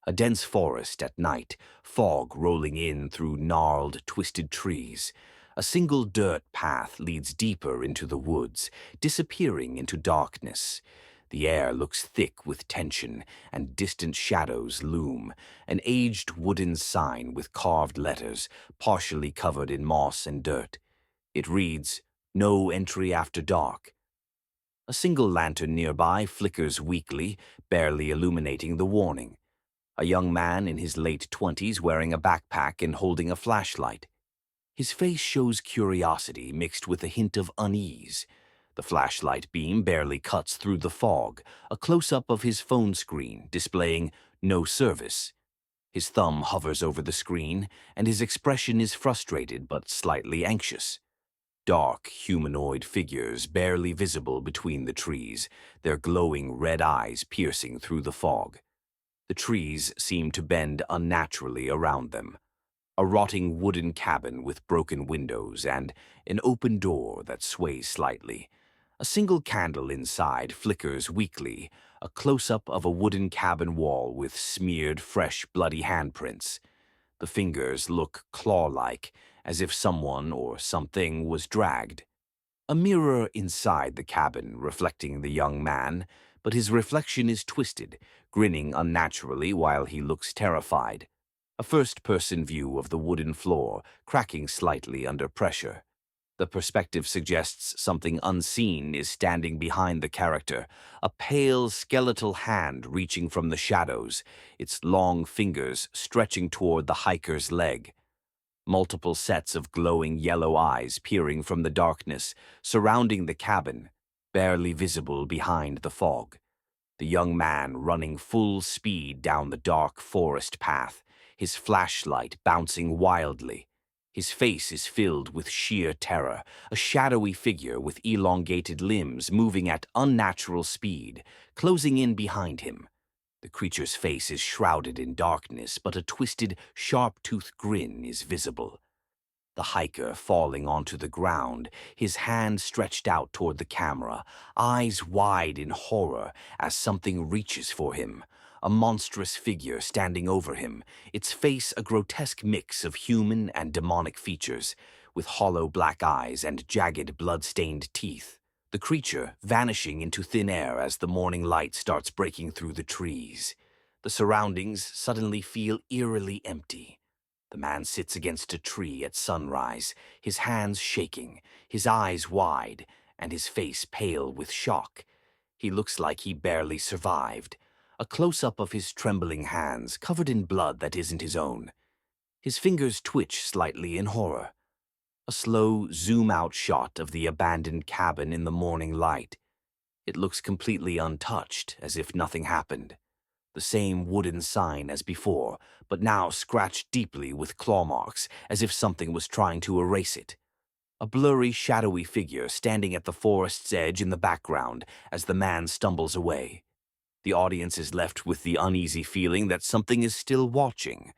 A dense forest at night, fog rolling in through gnarled, twisted trees. A single dirt path leads deeper into the woods, disappearing into darkness. The air looks thick with tension, and distant shadows loom. An aged wooden sign with carved letters, partially covered in moss and dirt. It reads, "No entry after dark." A single lantern nearby flickers weakly, barely illuminating the warning. A young man in his late 20s wearing a backpack and holding a flashlight. His face shows curiosity mixed with a hint of unease. The flashlight beam barely cuts through the fog, a close-up of his phone screen displaying "no service." His thumb hovers over the screen, and his expression is frustrated but slightly anxious. Dark, humanoid figures barely visible between the trees, their glowing red eyes piercing through the fog. The trees seem to bend unnaturally around them. A rotting wooden cabin with broken windows and an open door that sways slightly. A single candle inside flickers weakly, a close-up of a wooden cabin wall with smeared, fresh, bloody handprints. The fingers look claw-like, as if someone or something was dragged. A mirror inside the cabin reflecting the young man, but his reflection is twisted, grinning unnaturally while he looks terrified. A first-person view of the wooden floor, cracking slightly under pressure. The perspective suggests something unseen is standing behind the character, a pale, skeletal hand reaching from the shadows, its long fingers stretching toward the hiker's leg. Multiple sets of glowing yellow eyes peering from the darkness, surrounding the cabin, barely visible behind the fog. The young man running full speed down the dark forest path, his flashlight bouncing wildly. His face is filled with sheer terror, a shadowy figure with elongated limbs moving at unnatural speed, closing in behind him. The creature's face is shrouded in darkness, but a twisted, sharp-toothed grin is visible. The hiker falling onto the ground, his hand stretched out toward the camera, eyes wide in horror as something reaches for him. A monstrous figure standing over him, its face a grotesque mix of human and demonic features, with hollow black eyes and jagged blood-stained teeth. The creature vanishing into thin air as the morning light starts breaking through the trees. The surroundings suddenly feel eerily empty. The man sits against a tree at sunrise, his hands shaking, his eyes wide, and his face pale with shock. He looks like he barely survived. A close-up of his trembling hands, covered in blood that isn't his own. His fingers twitch slightly in horror. A slow, zoom-out shot of the abandoned cabin in the morning light. It looks completely untouched, as if nothing happened. The same wooden sign as before, but now scratched deeply with claw marks, as if something was trying to erase it. A blurry, shadowy figure standing at the forest's edge in the background as the man stumbles away. The audience is left with the uneasy feeling that something is still watching.